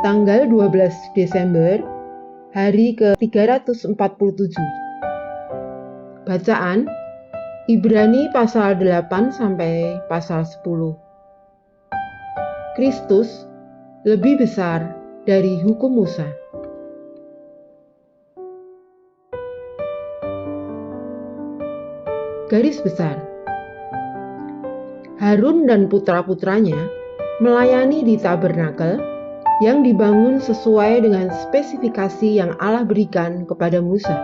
tanggal 12 Desember, hari ke-347. Bacaan Ibrani pasal 8 sampai pasal 10. Kristus lebih besar dari hukum Musa. Garis besar. Harun dan putra-putranya melayani di tabernakel yang dibangun sesuai dengan spesifikasi yang Allah berikan kepada Musa.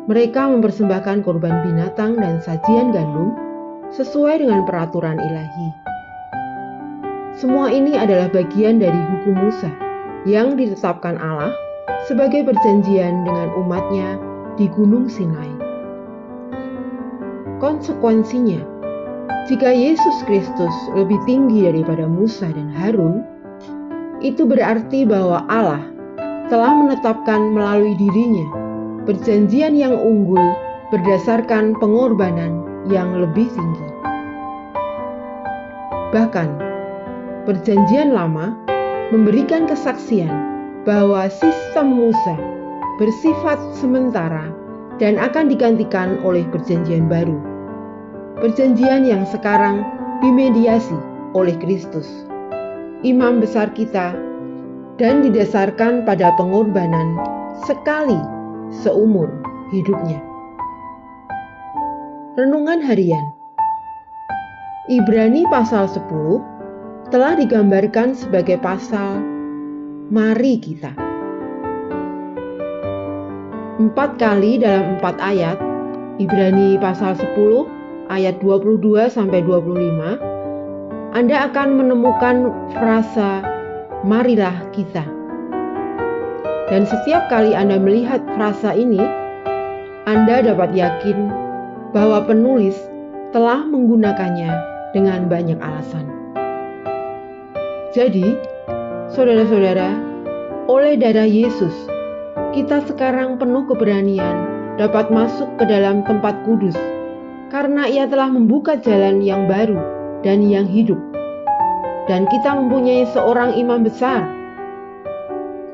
Mereka mempersembahkan korban binatang dan sajian gandum sesuai dengan peraturan ilahi. Semua ini adalah bagian dari hukum Musa yang ditetapkan Allah sebagai perjanjian dengan umatnya di Gunung Sinai. Konsekuensinya, jika Yesus Kristus lebih tinggi daripada Musa dan Harun, itu berarti bahwa Allah telah menetapkan melalui dirinya perjanjian yang unggul berdasarkan pengorbanan yang lebih tinggi. Bahkan, perjanjian lama memberikan kesaksian bahwa sistem Musa bersifat sementara dan akan digantikan oleh perjanjian baru. Perjanjian yang sekarang dimediasi oleh Kristus, Imam besar kita, dan didasarkan pada pengorbanan sekali seumur hidupnya. Renungan harian. Ibrani pasal 10 telah digambarkan sebagai pasal mari kita. 4 kali dalam 4 ayat, Ibrani pasal 10 ayat 22 sampai 25, Anda akan menemukan frasa marilah kita. Dan setiap kali Anda melihat frasa ini, Anda dapat yakin bahwa penulis telah menggunakannya dengan banyak alasan. Jadi, saudara-saudara, oleh darah Yesus, kita sekarang penuh keberanian dapat masuk ke dalam tempat kudus, karena Ia telah membuka jalan yang baru dan yang hidup. Dan kita mempunyai seorang imam besar.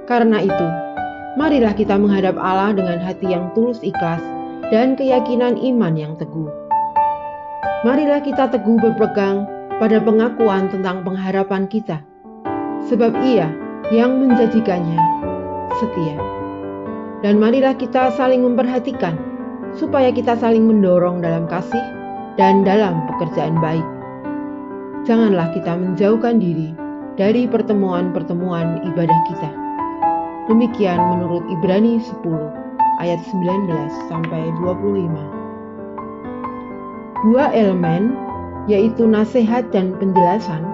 Karena itu, marilah kita menghadap Allah dengan hati yang tulus ikhlas dan keyakinan iman yang teguh. Marilah kita teguh berpegang pada pengakuan tentang pengharapan kita, sebab Ia yang menjanjikannya setia. Dan marilah kita saling memperhatikan, supaya kita saling mendorong dalam kasih dan dalam pekerjaan baik. Janganlah kita menjauhkan diri dari pertemuan-pertemuan ibadah kita. Demikian menurut Ibrani 10 ayat 19 sampai 25. Dua elemen, yaitu nasihat dan penjelasan,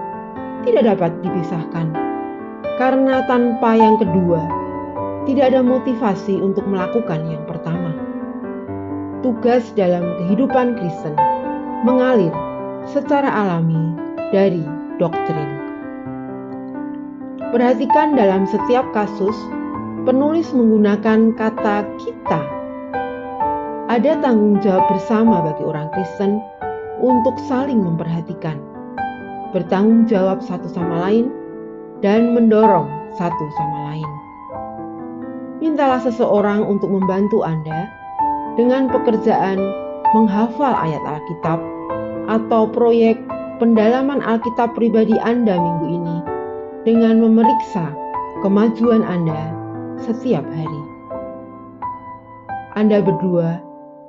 tidak dapat dipisahkan. Karena tanpa yang kedua, tidak ada motivasi untuk melakukan yang pertama. Tugas dalam kehidupan Kristen mengalir secara alami dari doktrin. Perhatikan dalam setiap kasus, penulis menggunakan kata kita. Ada tanggung jawab bersama bagi orang Kristen untuk saling memperhatikan, bertanggung jawab satu sama lain, dan mendorong satu sama lain. Mintalah seseorang untuk membantu Anda dengan pekerjaan menghafal ayat Alkitab atau proyek pendalaman Alkitab pribadi Anda minggu ini dengan memeriksa kemajuan Anda setiap hari. Anda berdua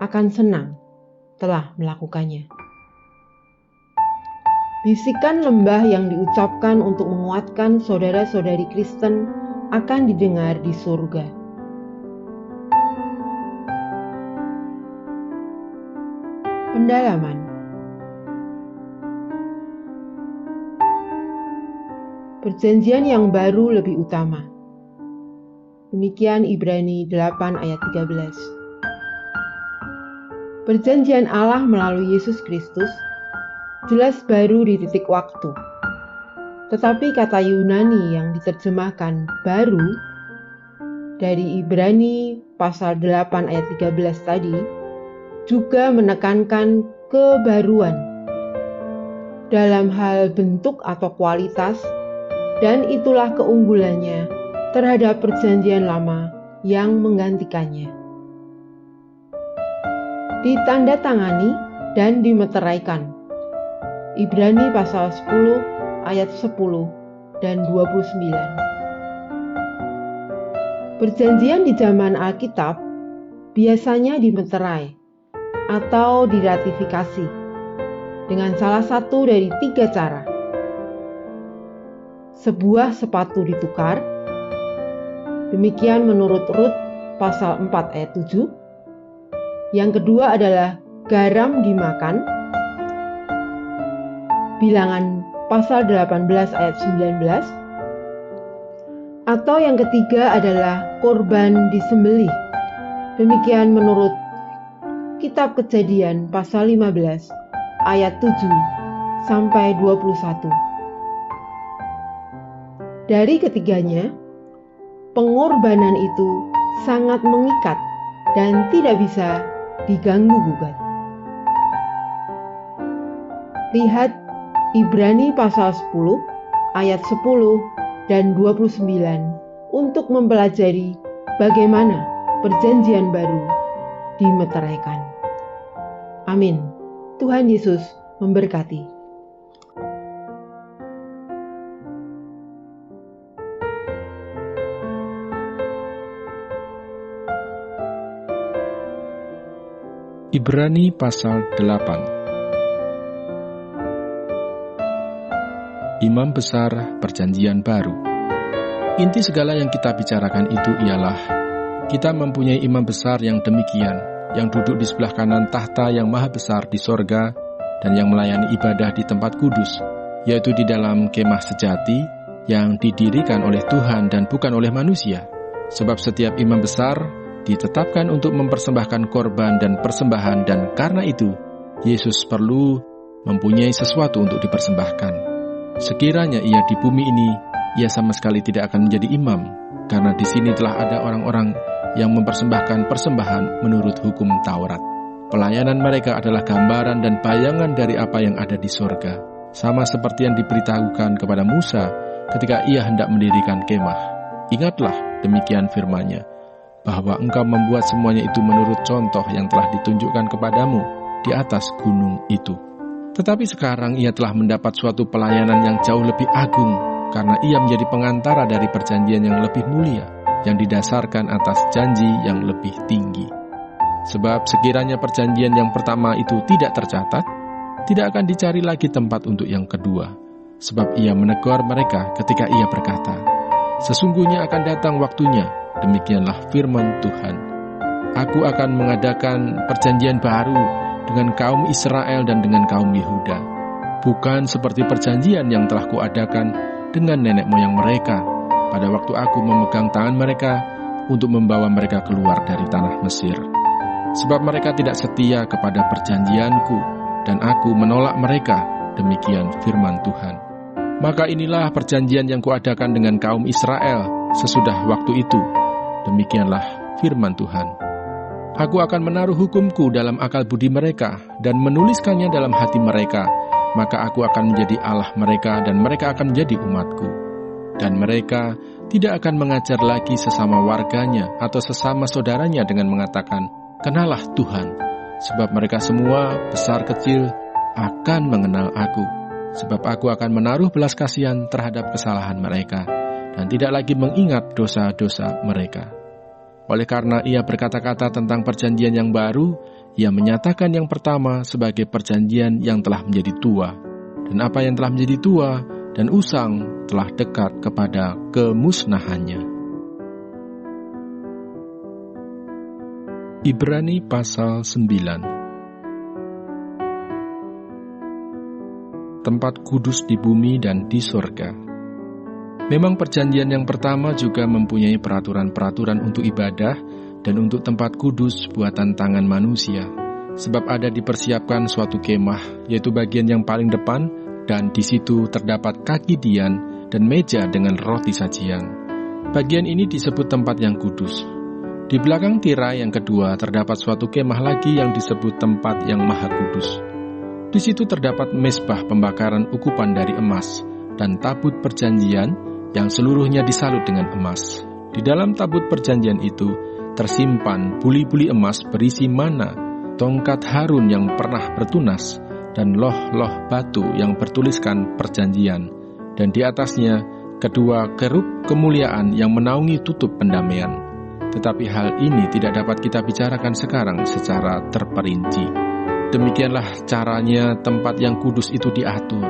akan senang telah melakukannya. Bisikan lembah yang diucapkan untuk menguatkan saudara-saudari Kristen akan didengar di surga. Pendalaman. Perjanjian yang baru lebih utama. Demikian Ibrani 8 ayat 13. Perjanjian Allah melalui Yesus Kristus jelas baru di titik waktu. Tetapi kata Yunani yang diterjemahkan baru dari Ibrani pasal 8 ayat 13 tadi juga menekankan kebaruan dalam hal bentuk atau kualitas dan itulah keunggulannya terhadap perjanjian lama yang menggantikannya. Ditandatangani dan dimeteraikan. Ibrani pasal 10 ayat 10 dan 29. Perjanjian di zaman Alkitab biasanya dimeterai atau diratifikasi dengan salah satu dari 3 cara. Sebuah sepatu ditukar, demikian menurut Rut pasal 4 ayat 7. Yang kedua adalah garam dimakan, Bilangan pasal 18 ayat 19. Atau yang ketiga adalah korban disembelih, demikian menurut Kitab Kejadian pasal 15 ayat 7 sampai 21. Dari ketiganya, pengorbanan itu sangat mengikat dan tidak bisa diganggu-gugat. Lihat Ibrani pasal 10 ayat 10 dan 29 untuk mempelajari bagaimana perjanjian baru dimeteraikan. Amin. Tuhan Yesus memberkati. Ibrani pasal 8. Imam besar perjanjian baru. Inti segala yang kita bicarakan itu ialah kita mempunyai imam besar yang demikian, yang duduk di sebelah kanan tahta yang maha besar di sorga dan yang melayani ibadah di tempat kudus, yaitu di dalam kemah sejati yang didirikan oleh Tuhan dan bukan oleh manusia. Sebab setiap imam besar ditetapkan untuk mempersembahkan korban dan persembahan, dan karena itu Yesus perlu mempunyai sesuatu untuk dipersembahkan. Sekiranya ia di bumi ini, ia sama sekali tidak akan menjadi imam, karena di sini telah ada orang-orang yang mempersembahkan persembahan menurut hukum Taurat. Pelayanan mereka adalah gambaran dan bayangan dari apa yang ada di sorga, sama seperti yang diberitahukan kepada Musa ketika ia hendak mendirikan kemah. Ingatlah, demikian firman-Nya, bahwa engkau membuat semuanya itu menurut contoh yang telah ditunjukkan kepadamu di atas gunung itu. Tetapi sekarang ia telah mendapat suatu pelayanan yang jauh lebih agung, karena ia menjadi pengantara dari perjanjian yang lebih mulia, yang didasarkan atas janji yang lebih tinggi. Sebab sekiranya perjanjian yang pertama itu tidak tercatat, tidak akan dicari lagi tempat untuk yang kedua. Sebab ia menegur mereka ketika ia berkata, "Sesungguhnya akan datang waktunya, demikianlah firman Tuhan. Aku akan mengadakan perjanjian baru dengan kaum Israel dan dengan kaum Yehuda, bukan seperti perjanjian yang telah kuadakan dengan nenek moyang mereka pada waktu aku memegang tangan mereka untuk membawa mereka keluar dari tanah Mesir. Sebab mereka tidak setia kepada perjanjianku, dan aku menolak mereka, demikian firman Tuhan. Maka inilah perjanjian yang kuadakan dengan kaum Israel sesudah waktu itu, demikianlah firman Tuhan. Aku akan menaruh hukumku dalam akal budi mereka dan menuliskannya dalam hati mereka, maka aku akan menjadi Allah mereka dan mereka akan menjadi umatku. Dan mereka tidak akan mengajar lagi sesama warganya atau sesama saudaranya dengan mengatakan, "Kenalah Tuhan," sebab mereka semua, besar kecil, akan mengenal aku. Sebab aku akan menaruh belas kasihan terhadap kesalahan mereka dan tidak lagi mengingat dosa-dosa mereka. Oleh karena ia berkata-kata tentang perjanjian yang baru, ia menyatakan yang pertama sebagai perjanjian yang telah menjadi tua. Dan apa yang telah menjadi tua dan usang telah dekat kepada kemusnahannya. Ibrani pasal 9. Tempat kudus di bumi dan di sorga. Memang perjanjian yang pertama juga mempunyai peraturan-peraturan untuk ibadah dan untuk tempat kudus buatan tangan manusia, sebab ada dipersiapkan suatu kemah, yaitu bagian yang paling depan, dan di situ terdapat kaki dian dan meja dengan roti sajian. Bagian ini disebut tempat yang kudus. Di belakang tirai yang kedua terdapat suatu kemah lagi yang disebut tempat yang maha kudus. Di situ terdapat mezbah pembakaran ukupan dari emas dan tabut perjanjian yang seluruhnya disalut dengan emas. Di dalam tabut perjanjian itu tersimpan buli-buli emas berisi mana, tongkat Harun yang pernah bertunas, dan loh-loh batu yang bertuliskan perjanjian, dan di atasnya kedua kerub kemuliaan yang menaungi tutup pendamaian. Tetapi hal ini tidak dapat kita bicarakan sekarang secara terperinci. Demikianlah caranya tempat yang kudus itu diatur.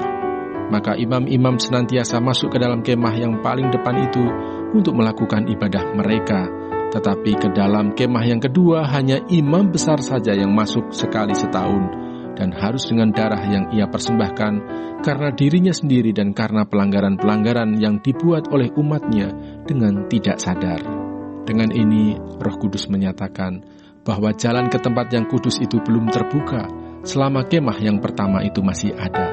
Maka imam-imam senantiasa masuk ke dalam kemah yang paling depan itu untuk melakukan ibadah mereka. Tetapi ke dalam kemah yang kedua hanya imam besar saja yang masuk sekali setahun, dan harus dengan darah yang ia persembahkan karena dirinya sendiri dan karena pelanggaran-pelanggaran yang dibuat oleh umatnya dengan tidak sadar. Dengan ini, Roh Kudus menyatakan bahwa jalan ke tempat yang kudus itu belum terbuka selama kemah yang pertama itu masih ada.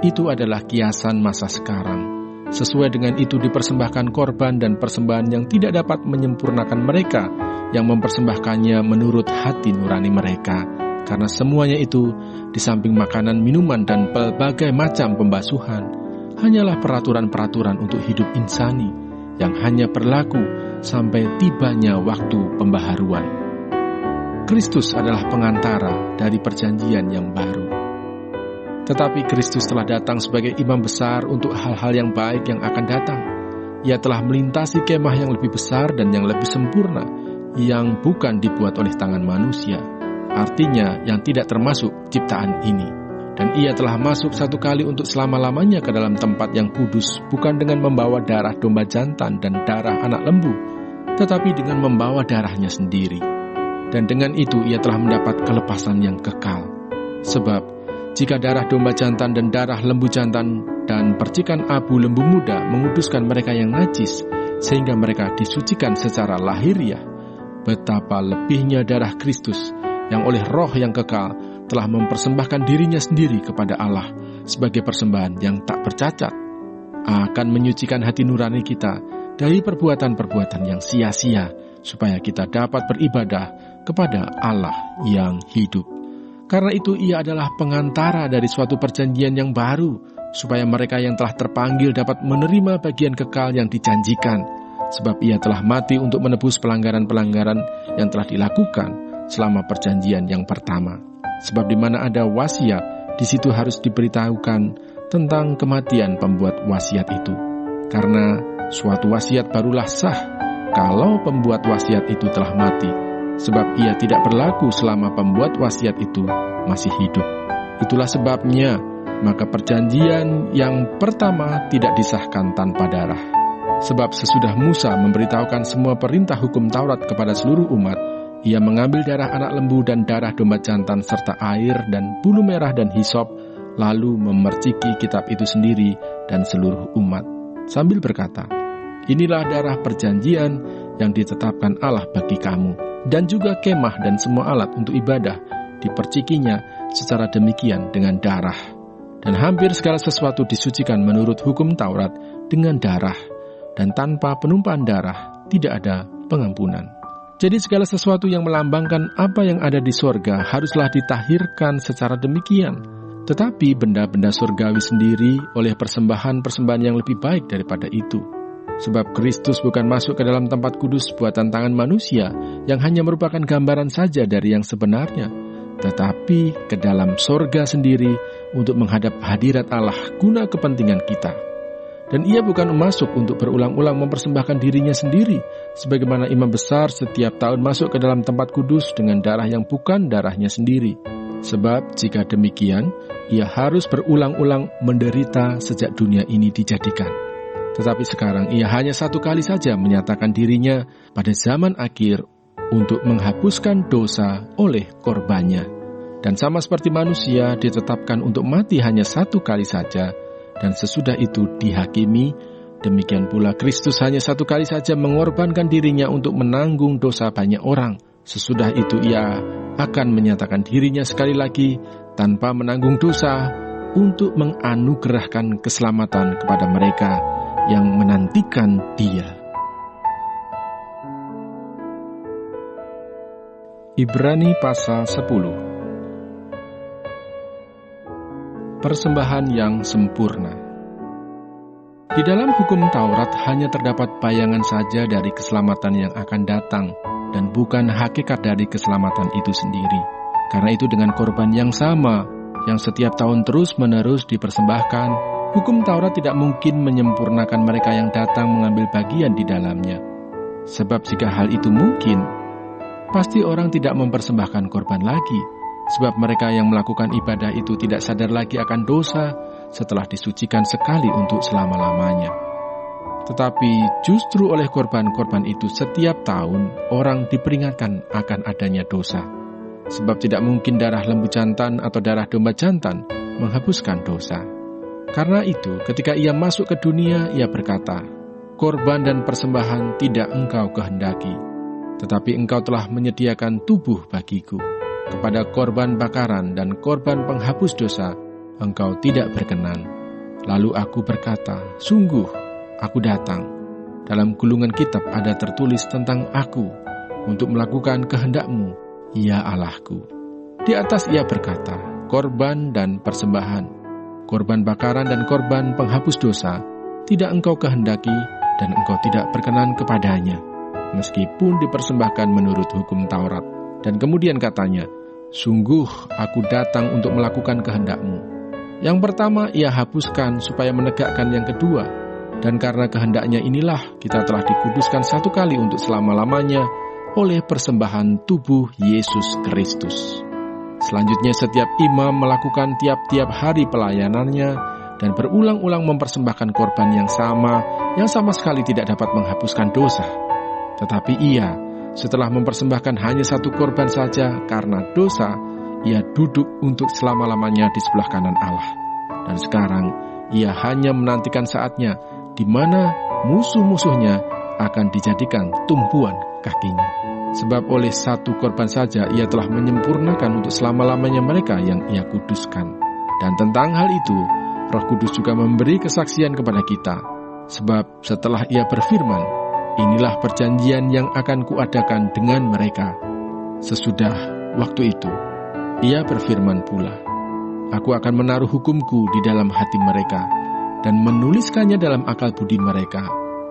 Itu adalah kiasan masa sekarang. Sesuai dengan itu dipersembahkan korban dan persembahan yang tidak dapat menyempurnakan mereka yang mempersembahkannya menurut hati nurani mereka. Karena semuanya itu, di samping makanan, minuman, dan berbagai macam pembasuhan, hanyalah peraturan-peraturan untuk hidup insani yang hanya berlaku sampai tibanya waktu pembaharuan. Kristus adalah pengantara dari perjanjian yang baru. Tetapi Kristus telah datang sebagai imam besar untuk hal-hal yang baik yang akan datang. Ia telah melintasi kemah yang lebih besar dan yang lebih sempurna, yang bukan dibuat oleh tangan manusia. Artinya yang tidak termasuk ciptaan ini. Dan ia telah masuk satu kali untuk selama-lamanya ke dalam tempat yang kudus, bukan dengan membawa darah domba jantan dan darah anak lembu, tetapi dengan membawa darahnya sendiri. Dan dengan itu ia telah mendapat kelepasan yang kekal. Sebab jika darah domba jantan dan darah lembu jantan dan percikan abu lembu muda menguduskan mereka yang najis, sehingga mereka disucikan secara lahiriah, betapa lebihnya darah Kristus yang oleh Roh yang kekal telah mempersembahkan dirinya sendiri kepada Allah sebagai persembahan yang tak bercacat, akan menyucikan hati nurani kita dari perbuatan-perbuatan yang sia-sia, supaya kita dapat beribadah kepada Allah yang hidup. Karena itu ia adalah pengantara dari suatu perjanjian yang baru, supaya mereka yang telah terpanggil dapat menerima bagian kekal yang dijanjikan, sebab ia telah mati untuk menebus pelanggaran-pelanggaran yang telah dilakukan selama perjanjian yang pertama. Sebab di mana ada wasiat, di situ harus diberitahukan tentang kematian pembuat wasiat itu. Karena suatu wasiat barulah sah kalau pembuat wasiat itu telah mati, sebab ia tidak berlaku selama pembuat wasiat itu masih hidup. Itulah sebabnya, maka perjanjian yang pertama tidak disahkan tanpa darah. Sebab sesudah Musa memberitahukan semua perintah hukum Taurat kepada seluruh umat, ia mengambil darah anak lembu dan darah domba jantan serta air dan bulu merah dan hisop, lalu memerciki kitab itu sendiri dan seluruh umat, sambil berkata, "Inilah darah perjanjian yang ditetapkan Allah bagi kamu." Dan juga kemah dan semua alat untuk ibadah dipercikinya secara demikian dengan darah. Dan hampir segala sesuatu disucikan menurut hukum Taurat dengan darah, dan tanpa penumpahan darah tidak ada pengampunan. Jadi segala sesuatu yang melambangkan apa yang ada di sorga haruslah ditahirkan secara demikian. Tetapi benda-benda surgawi sendiri oleh persembahan-persembahan yang lebih baik daripada itu. Sebab Kristus bukan masuk ke dalam tempat kudus buatan tangan manusia yang hanya merupakan gambaran saja dari yang sebenarnya, tetapi ke dalam sorga sendiri untuk menghadap hadirat Allah guna kepentingan kita. Dan ia bukan masuk untuk berulang-ulang mempersembahkan dirinya sendiri, sebagaimana imam besar setiap tahun masuk ke dalam tempat kudus dengan darah yang bukan darahnya sendiri. Sebab jika demikian, ia harus berulang-ulang menderita sejak dunia ini dijadikan. Tetapi sekarang ia hanya satu kali saja menyatakan dirinya pada zaman akhir untuk menghapuskan dosa oleh korbannya. Dan sama seperti manusia ditetapkan untuk mati hanya satu kali saja, dan sesudah itu dihakimi, demikian pula Kristus hanya satu kali saja mengorbankan dirinya untuk menanggung dosa banyak orang. Sesudah itu ia akan menyatakan dirinya sekali lagi tanpa menanggung dosa untuk menganugerahkan keselamatan kepada mereka yang menantikan Dia. Ibrani pasal 10. Persembahan yang sempurna. Di dalam hukum Taurat hanya terdapat bayangan saja dari keselamatan yang akan datang dan bukan hakikat dari keselamatan itu sendiri. Karena itu dengan korban yang sama, yang setiap tahun terus-menerus dipersembahkan, hukum Taurat tidak mungkin menyempurnakan mereka yang datang mengambil bagian di dalamnya. Sebab jika hal itu mungkin, pasti orang tidak mempersembahkan korban lagi, sebab mereka yang melakukan ibadah itu tidak sadar lagi akan dosa setelah disucikan sekali untuk selama-lamanya. Tetapi justru oleh korban-korban itu setiap tahun orang diperingatkan akan adanya dosa. Sebab tidak mungkin darah lembu jantan atau darah domba jantan menghapuskan dosa. Karena itu ketika ia masuk ke dunia, ia berkata, "Korban dan persembahan tidak engkau kehendaki, tetapi engkau telah menyediakan tubuh bagiku. Kepada korban bakaran dan korban penghapus dosa, engkau tidak berkenan." Lalu aku berkata, "Sungguh, aku datang. Dalam gulungan kitab ada tertulis tentang aku, untuk melakukan kehendak-Mu, ya Allahku." Di atas ia berkata, "Korban dan persembahan, korban bakaran dan korban penghapus dosa, tidak engkau kehendaki dan engkau tidak berkenan kepadanya, meskipun dipersembahkan menurut hukum Taurat." Dan kemudian katanya, "Sungguh aku datang untuk melakukan kehendak-Mu." Yang pertama ia hapuskan supaya menegakkan yang kedua. Dan karena kehendaknya inilah kita telah dikuduskan satu kali untuk selama-lamanya oleh persembahan tubuh Yesus Kristus. Selanjutnya setiap imam melakukan tiap-tiap hari pelayanannya dan berulang-ulang mempersembahkan korban yang sama sekali tidak dapat menghapuskan dosa. Tetapi ia, setelah mempersembahkan hanya satu korban saja karena dosa, ia duduk untuk selama-lamanya di sebelah kanan Allah. Dan sekarang ia hanya menantikan saatnya di mana musuh-musuhnya akan dijadikan tumpuan kakinya. Sebab oleh satu korban saja ia telah menyempurnakan untuk selama-lamanya mereka yang ia kuduskan. Dan tentang hal itu, Roh Kudus juga memberi kesaksian kepada kita. Sebab setelah ia berfirman, "Inilah perjanjian yang akan kuadakan dengan mereka." Sesudah waktu itu, ia berfirman pula, "Aku akan menaruh hukumku di dalam hati mereka, dan menuliskannya dalam akal budi mereka,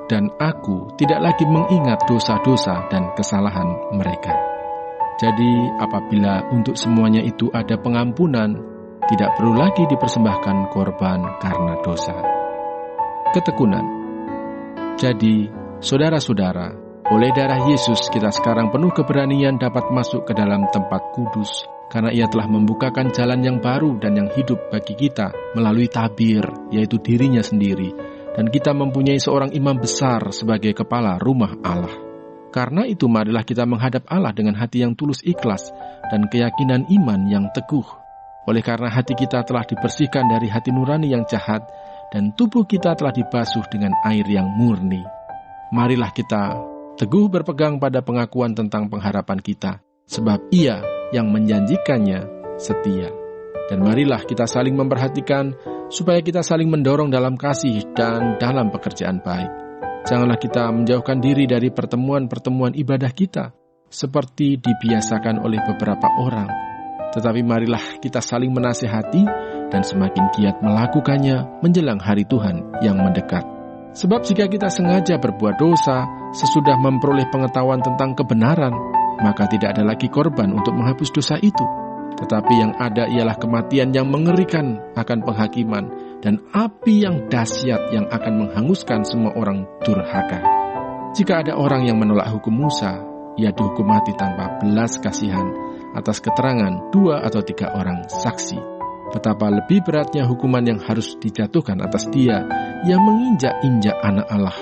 dan aku tidak lagi mengingat dosa-dosa dan kesalahan mereka." Jadi apabila untuk semuanya itu ada pengampunan, tidak perlu lagi dipersembahkan korban karena dosa. Ketekunan. Jadi, saudara-saudara, oleh darah Yesus kita sekarang penuh keberanian dapat masuk ke dalam tempat kudus, karena ia telah membukakan jalan yang baru dan yang hidup bagi kita melalui tabir, yaitu dirinya sendiri. Dan kita mempunyai seorang imam besar sebagai kepala rumah Allah. Karena itu marilah kita menghadap Allah dengan hati yang tulus ikhlas dan keyakinan iman yang teguh. Oleh karena hati kita telah dibersihkan dari hati nurani yang jahat dan tubuh kita telah dibasuh dengan air yang murni. Marilah kita teguh berpegang pada pengakuan tentang pengharapan kita, sebab Ia yang menjanjikannya setia. Dan marilah kita saling memperhatikan supaya kita saling mendorong dalam kasih dan dalam pekerjaan baik. Janganlah kita menjauhkan diri dari pertemuan-pertemuan ibadah kita, seperti dibiasakan oleh beberapa orang. Tetapi marilah kita saling menasihati dan semakin giat melakukannya menjelang hari Tuhan yang mendekat. Sebab jika kita sengaja berbuat dosa sesudah memperoleh pengetahuan tentang kebenaran, maka tidak ada lagi korban untuk menghapus dosa itu. Tetapi yang ada ialah kematian yang mengerikan akan penghakiman dan api yang dahsyat yang akan menghanguskan semua orang durhaka. Jika ada orang yang menolak hukum Musa, ia dihukum mati tanpa belas kasihan atas keterangan 2 atau 3 orang saksi. Betapa lebih beratnya hukuman yang harus dijatuhkan atas dia yang menginjak-injak anak Allah,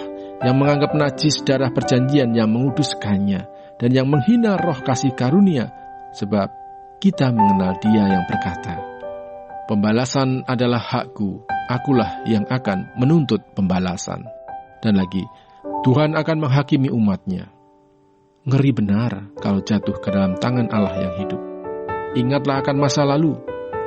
yang menganggap najis darah perjanjian yang menguduskannya, dan yang menghina roh kasih karunia, sebab kita mengenal Dia yang berkata, "Pembalasan adalah hakku, akulah yang akan menuntut pembalasan." Dan lagi, Tuhan akan menghakimi umatnya. Ngeri benar kalau jatuh ke dalam tangan Allah yang hidup. Ingatlah akan masa lalu.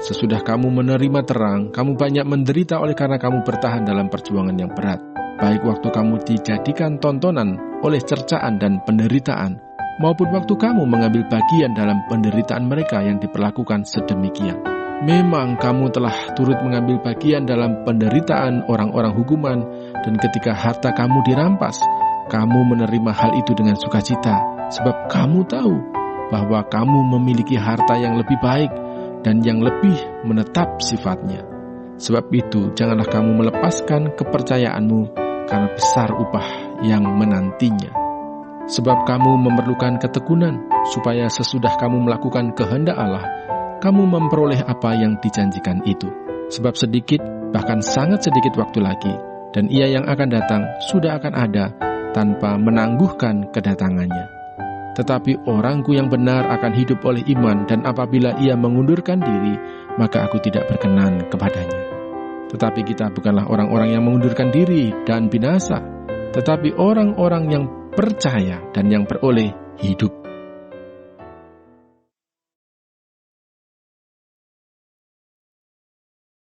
Sesudah kamu menerima terang, kamu banyak menderita oleh karena kamu bertahan dalam perjuangan yang berat. Baik waktu kamu dijadikan tontonan oleh cercaan dan penderitaan, maupun waktu kamu mengambil bagian dalam penderitaan mereka yang diperlakukan sedemikian. Memang kamu telah turut mengambil bagian dalam penderitaan orang-orang hukuman Dan ketika harta kamu dirampas, kamu menerima hal itu dengan sukacita, sebab kamu tahu bahwa kamu memiliki harta yang lebih baik dan yang lebih menetap sifatnya. Sebab itu, janganlah kamu melepaskan kepercayaanmu, karena besar upah yang menantinya. Sebab kamu memerlukan ketekunan, supaya sesudah kamu melakukan kehendak Allah, kamu memperoleh apa yang dijanjikan itu. Sebab sedikit, bahkan sangat sedikit waktu lagi, dan Ia yang akan datang sudah akan ada tanpa menangguhkan kedatangannya. Tetapi orangku yang benar akan hidup oleh iman, dan apabila ia mengundurkan diri, maka aku tidak berkenan kepadanya. Tetapi kita bukanlah orang-orang yang mengundurkan diri dan binasa, tetapi orang-orang yang percaya dan yang beroleh hidup